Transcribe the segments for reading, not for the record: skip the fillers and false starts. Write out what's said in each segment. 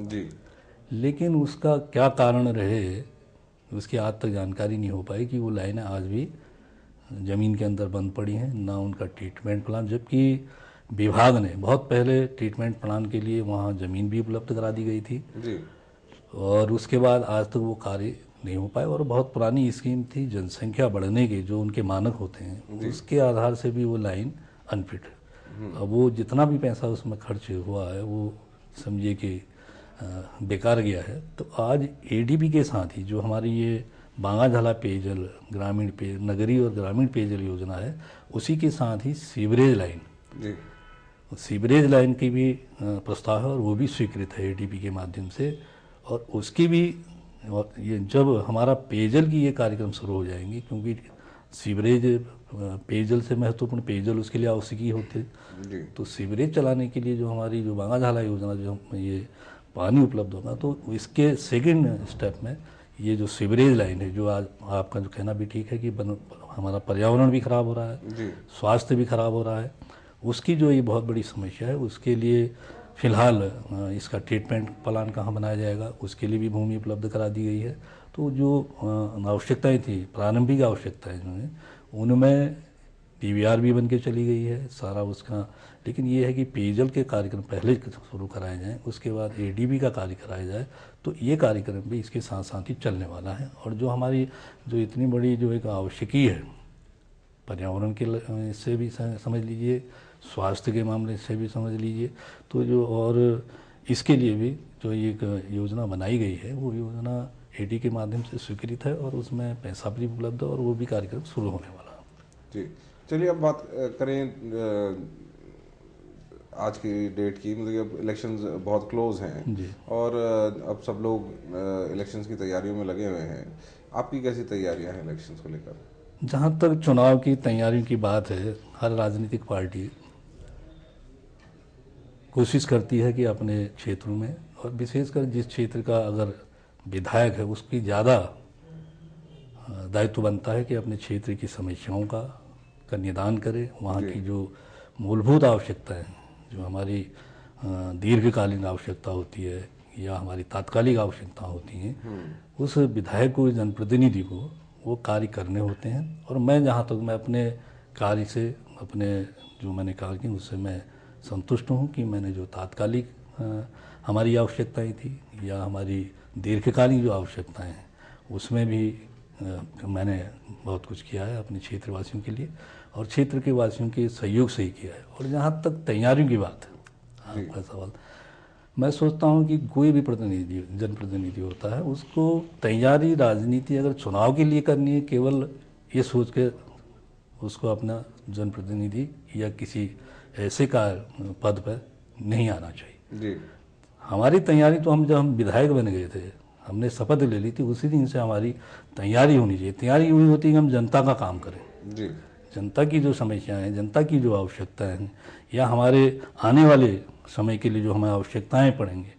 जी। लेकिन उसका क्या कारण रहे उसकी आज तक जानकारी नहीं हो पाई कि वो लाइनें आज भी ज़मीन के अंदर बंद पड़ी हैं, ना उनका ट्रीटमेंट प्लान, जबकि विभाग ने बहुत पहले ट्रीटमेंट प्लान के लिए वहाँ ज़मीन भी उपलब्ध करा दी गई थी जी। और उसके बाद आज तक वो कार्य नहीं हो पाए। और बहुत पुरानी स्कीम थी, जनसंख्या बढ़ने के जो उनके मानक होते हैं जी। उसके आधार से भी वो लाइन अनफिट है। अब वो जितना भी पैसा उसमें खर्च हुआ है वो समझिए कि बेकार गया है। तो आज एडीबी के साथ ही जो हमारी ये बांगाझाला पेयजल ग्रामीण पेय नगरीय और ग्रामीण पेयजल योजना है, उसी के साथ ही सीवरेज लाइन, जी। सीवरेज लाइन की भी प्रस्ताव है और वो भी स्वीकृत है एडीबी के माध्यम से। और उसकी भी, और ये जब हमारा पेयजल की ये कार्यक्रम शुरू हो जाएंगे, क्योंकि सीवरेज पेयजल से महत्वपूर्ण पेयजल उसके लिए आवश्यक ही होते, जी। तो सीवरेज चलाने के लिए जो हमारी जो बांगाझाला योजना जो ये पानी उपलब्ध होगा, तो इसके सेकंड स्टेप में ये जो सीवरेज लाइन है, जो आज आपका जो कहना भी ठीक है कि हमारा पर्यावरण भी खराब हो रहा है, जी। स्वास्थ्य भी खराब हो रहा है, उसकी जो ये बहुत बड़ी समस्या है, उसके लिए फिलहाल इसका ट्रीटमेंट प्लान कहाँ बनाया जाएगा उसके लिए भी भूमि उपलब्ध करा दी गई है। तो जो आवश्यकताएं थी, प्रारंभिक आवश्यकताएं जो हैं, उनमें पीवीआर भी बन के चली गई है सारा उसका। लेकिन ये है कि पेयजल के कार्यक्रम पहले शुरू कराए जाएं, उसके बाद एडीबी का कार्य कराया जाए, तो ये कार्यक्रम भी इसके साथ साथ ही चलने वाला है। और जो हमारी जो इतनी बड़ी जो एक आवश्यकी है पर्यावरण के से भी समझ लीजिए, स्वास्थ्य के मामले से भी समझ लीजिए, तो जो और इसके लिए भी जो एक योजना बनाई गई है वो योजना एडी के माध्यम से स्वीकृत है और उसमें पैसा भी उपलब्ध है और वो भी कार्यक्रम शुरू होने वाला है। जी। चलिए अब बात करें आज की डेट की, मतलब अब इलेक्शंस बहुत क्लोज हैं जी। और अब सब लोग इलेक्शंस की तैयारियों में लगे हुए हैं। आपकी कैसी तैयारियां हैं इलेक्शंस को लेकर? जहाँ तक चुनाव की तैयारियों की बात है, हर राजनीतिक पार्टी कोशिश करती है कि अपने क्षेत्रों में, और विशेषकर जिस क्षेत्र का अगर विधायक है उसकी ज़्यादा दायित्व बनता है कि अपने क्षेत्र की समस्याओं का निदान करे, वहाँ जी। की जो मूलभूत आवश्यकताएं, जो हमारी दीर्घकालीन आवश्यकता होती है या हमारी तात्कालिक आवश्यकता होती हैं, उस विधायक को, जनप्रतिनिधि को वो कार्य करने होते हैं। और मैं जहाँ तक मैं अपने कार्य से, अपने जो मैंने कार्य की उससे मैं संतुष्ट हूँ कि मैंने जो तात्कालिक हमारी आवश्यकताएं थी या हमारी दीर्घकालीन जो आवश्यकताएं हैं उसमें भी मैंने बहुत कुछ किया है अपने क्षेत्रवासियों के लिए और क्षेत्र के वासियों के सहयोग से ही किया है। और जहाँ तक तैयारियों की बात है, आपका सवाल, मैं सोचता हूँ कि कोई भी प्रतिनिधि, जनप्रतिनिधि होता है, उसको तैयारी राजनीति अगर चुनाव के लिए करनी है, केवल ये सोच के उसको अपना जनप्रतिनिधि या किसी ऐसे का पद पर नहीं आना चाहिए। जी। हमारी तैयारी तो हम जब हम विधायक बन गए थे, हमने शपथ ले ली थी, उसी दिन से हमारी तैयारी होनी चाहिए। तैयारी हुई होती है कि हम जनता का काम करें, जी। जनता की जो समस्याएं हैं, जनता की जो आवश्यकताएं हैं या हमारे आने वाले समय के लिए जो हमें आवश्यकताएं पड़ेंगे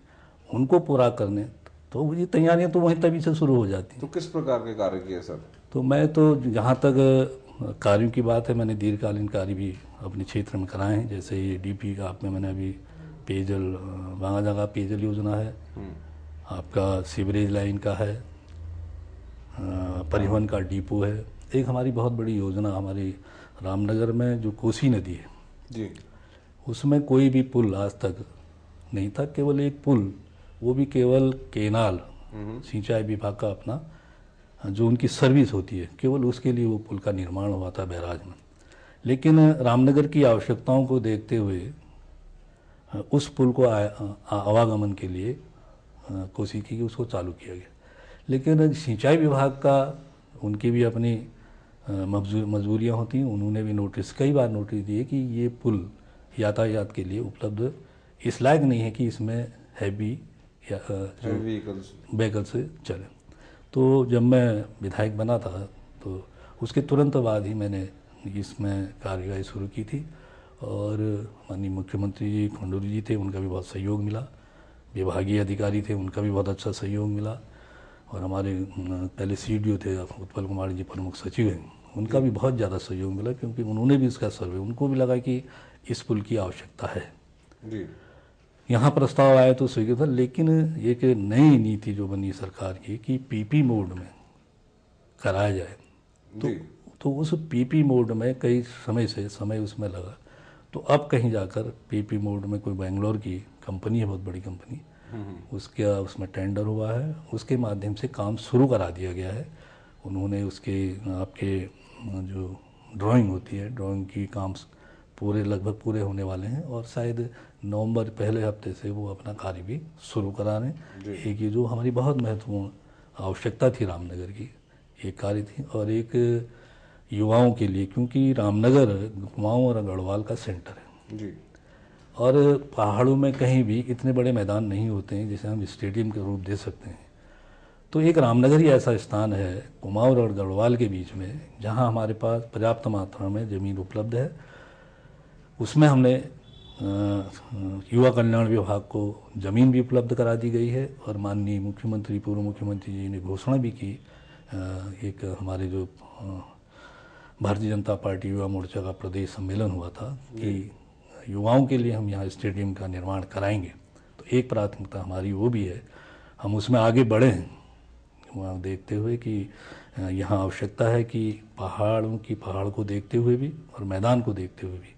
उनको पूरा करने, तो ये तैयारियां तो वहीं तभी से शुरू हो जाती हैं। तो किस प्रकार के कार्य किए सर? तो मैं तो जहाँ तक कार्यों की बात है, मैंने दीर्घकालीन कार्य भी अपने क्षेत्र में कराए हैं। जैसे ये डीपी का आप में मैंने अभी पेयजल, बांगाझाला पेयजल योजना है, आपका सीवरेज लाइन का है, परिवहन का डिपो है। एक हमारी बहुत बड़ी योजना हमारी रामनगर में जो कोसी नदी है, जी। उसमें कोई भी पुल आज तक नहीं था, केवल एक पुल, वो भी केवल केनाल सिंचाई विभाग का अपना जो उनकी सर्विस होती है, केवल उसके लिए वो पुल का निर्माण हुआ था बैराज में। लेकिन रामनगर की आवश्यकताओं को देखते हुए उस पुल को आवागमन के लिए कोशिश की, उसको चालू किया गया। लेकिन सिंचाई विभाग का, उनकी भी अपनी मजबूरियाँ होती हैं, उन्होंने भी नोटिस, कई बार नोटिस दिए कि ये पुल यातायात के लिए उपलब्ध इस लायक नहीं है कि इसमें हैवी या जो व्हीकल से चले। तो जब मैं विधायक बना था तो उसके तुरंत बाद ही मैंने इसमें कार्यवाही शुरू की थी और माननीय मुख्यमंत्री जी खंडूरी जी थे, उनका भी बहुत सहयोग मिला, विभागीय अधिकारी थे, उनका भी बहुत अच्छा सहयोग मिला, और हमारे पहले सीडीओ थे उत्पल कुमार जी, प्रमुख सचिव हैं, उनका भी बहुत ज़्यादा सहयोग मिला, क्योंकि उन्होंने भी इसका सर्वे, उनको भी लगा कि इस पुल की आवश्यकता है। जी। यहाँ प्रस्ताव आया तो स्वीकृत था, लेकिन एक नई नीति जो बनी सरकार की कि पीपी मोड में कराया जाए, तो जी। तो उस पीपी मोड में कई समय उसमें लगा। तो अब कहीं जाकर पीपी मोड में कोई बेंगलोर की कंपनी है, बहुत बड़ी कंपनी, उसमें टेंडर हुआ है, उसके माध्यम से काम शुरू करा दिया गया है। उन्होंने उसके आपके जो ड्राइंग होती है, ड्राइंग की काम लगभग पूरे होने वाले हैं, और शायद नवंबर पहले हफ्ते से वो अपना कार्य भी शुरू करा रहे हैं। एक ये जो हमारी बहुत महत्वपूर्ण आवश्यकता थी रामनगर की, एक कार्य थी, और एक युवाओं के लिए, क्योंकि रामनगर कुमाऊं और गढ़वाल का सेंटर है जी। और पहाड़ों में कहीं भी इतने बड़े मैदान नहीं होते हैं जिसे हम स्टेडियम के रूप दे सकते हैं। तो एक रामनगर ही ऐसा स्थान है कुमाऊं और गढ़वाल के बीच में जहां हमारे पास पर्याप्त मात्रा में ज़मीन उपलब्ध है। उसमें हमने युवा कल्याण विभाग को ज़मीन भी उपलब्ध करा दी गई है, और माननीय मुख्यमंत्री, पूर्व मुख्यमंत्री जी ने घोषणा भी की। एक हमारे जो भारतीय जनता पार्टी युवा मोर्चा का प्रदेश सम्मेलन हुआ था कि युवाओं के लिए हम यहाँ स्टेडियम का निर्माण कराएंगे। तो एक प्राथमिकता हमारी वो भी है, हम उसमें आगे बढ़े हैं, वहाँ देखते हुए कि यहाँ आवश्यकता है कि पहाड़ को देखते हुए भी और मैदान को देखते हुए भी